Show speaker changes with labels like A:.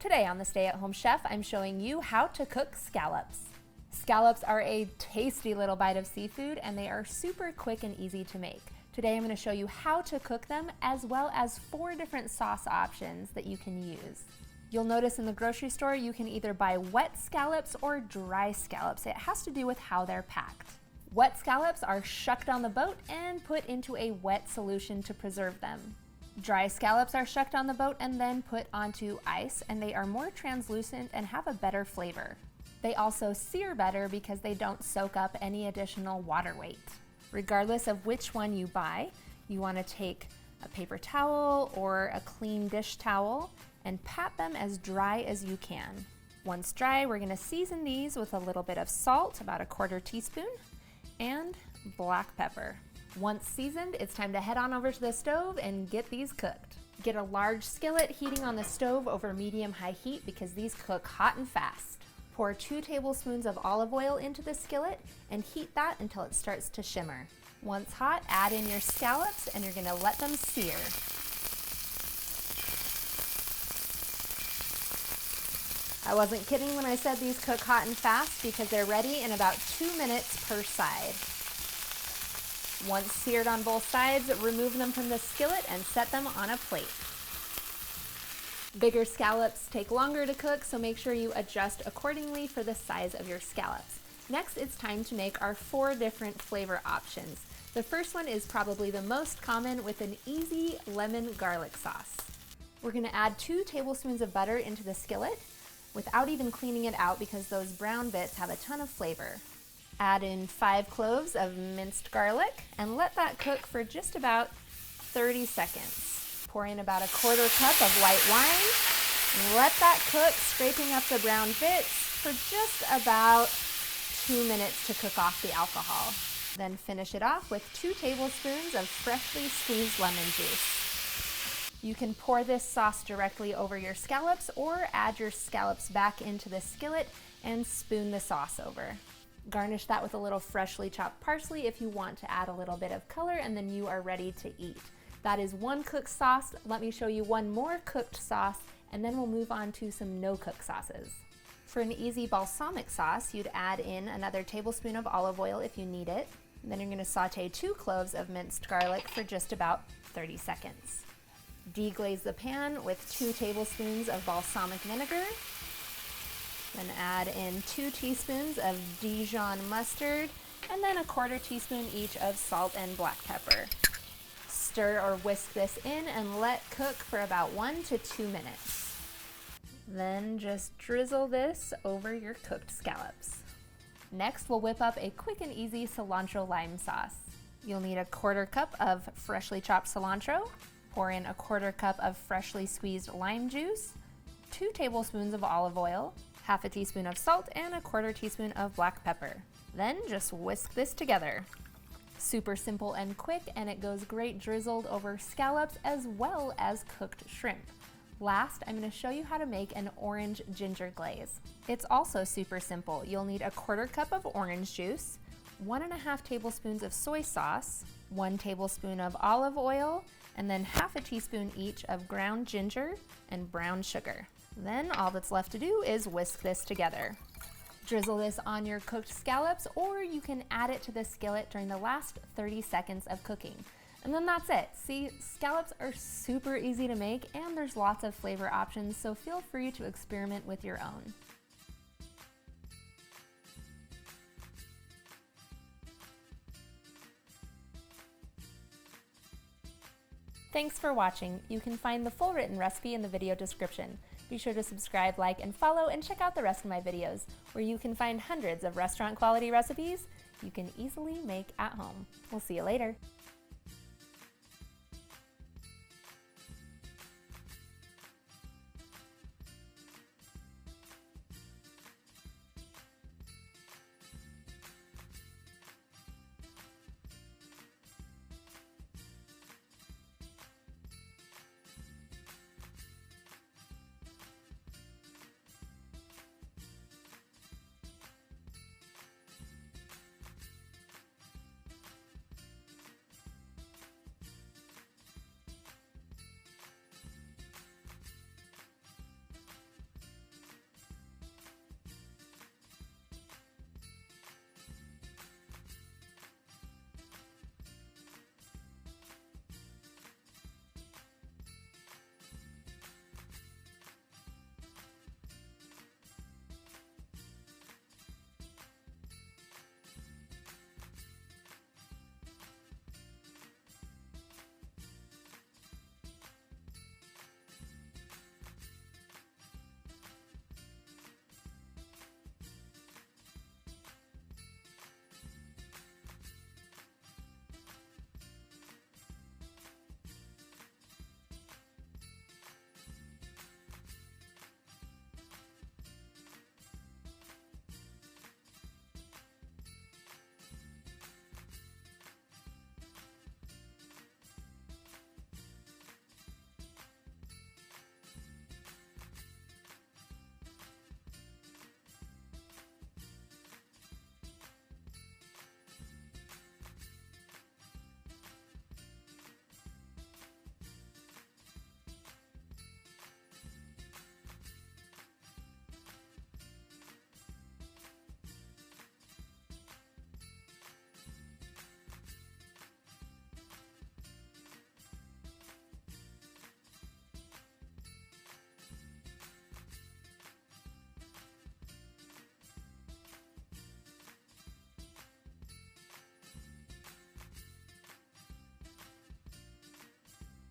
A: Today on the Stay at Home Chef, I'm showing you how to cook scallops. Scallops are a tasty little bite of seafood and they are super quick and easy to make. Today I'm going to show you how to cook them as well as 4 different sauce options that you can use. You'll notice in the grocery store you can either buy wet scallops or dry scallops. It has to do with how they're packed. Wet scallops are shucked on the boat and put into a wet solution to preserve them. Dry scallops are shucked on the boat and then put onto ice, and they are more translucent and have a better flavor. They also sear better because they don't soak up any additional water weight. Regardless of which one you buy, you want to take a paper towel or a clean dish towel and pat them as dry as you can. Once dry, we're going to season these with a little bit of salt, about a 1/4 teaspoon, and black pepper. Once seasoned, it's time to head on over to the stove and get these cooked. Get a large skillet heating on the stove over medium-high heat because these cook hot and fast. Pour 2 tablespoons of olive oil into the skillet and heat that until it starts to shimmer. Once hot, add in your scallops and you're going to let them sear. I wasn't kidding when I said these cook hot and fast because they're ready in about 2 minutes per side. Once seared on both sides, remove them from the skillet and set them on a plate. Bigger scallops take longer to cook, so make sure you adjust accordingly for the size of your scallops. Next, it's time to make our 4 different flavor options. The first one is probably the most common with an easy lemon garlic sauce. We're going to add 2 tablespoons of butter into the skillet without even cleaning it out because those brown bits have a ton of flavor. Add in 5 cloves of minced garlic and let that cook for just about 30 seconds. Pour in about a 1/4 cup of white wine and let that cook, scraping up the brown bits for just about 2 minutes to cook off the alcohol. Then finish it off with 2 tablespoons of freshly squeezed lemon juice. You can pour this sauce directly over your scallops or add your scallops back into the skillet and spoon the sauce over. Garnish that with a little freshly chopped parsley if you want to add a little bit of color, and then you are ready to eat. That is one cooked sauce. Let me show you one more cooked sauce, and then we'll move on to some no-cook sauces. For an easy balsamic sauce, you'd add in another tablespoon of olive oil if you need it. And then you're going to saute 2 cloves of minced garlic for just about 30 seconds. Deglaze the pan with 2 tablespoons of balsamic vinegar. Then add in 2 teaspoons of Dijon mustard and then a 1/4 teaspoon each of salt and black pepper. Stir or whisk this in and let cook for about 1 to 2 minutes. Then just drizzle this over your cooked scallops. Next, we'll whip up a quick and easy cilantro lime sauce. You'll need a 1/4 cup of freshly chopped cilantro. Pour in a 1/4 cup of freshly squeezed lime juice, 2 tablespoons of olive oil, 1/2 teaspoon of salt, and a 1/4 teaspoon of black pepper. Then just whisk this together. Super simple and quick, and it goes great drizzled over scallops as well as cooked shrimp. Last, I'm going to show you how to make an orange ginger glaze. It's also super simple. You'll need a 1/4 cup of orange juice, 1.5 tablespoons of soy sauce, 1 tablespoon of olive oil, and then 1/2 teaspoon each of ground ginger and brown sugar. Then all that's left to do is whisk this together. Drizzle this on your cooked scallops, or you can add it to the skillet during the last 30 seconds of cooking. And then that's it. See, scallops are super easy to make and there's lots of flavor options, so feel free to experiment with your own. Thanks for watching. You can find the full written recipe in the video description. Be sure to subscribe, like, and follow, and check out the rest of my videos, where you can find hundreds of restaurant quality recipes you can easily make at home. We'll see you later.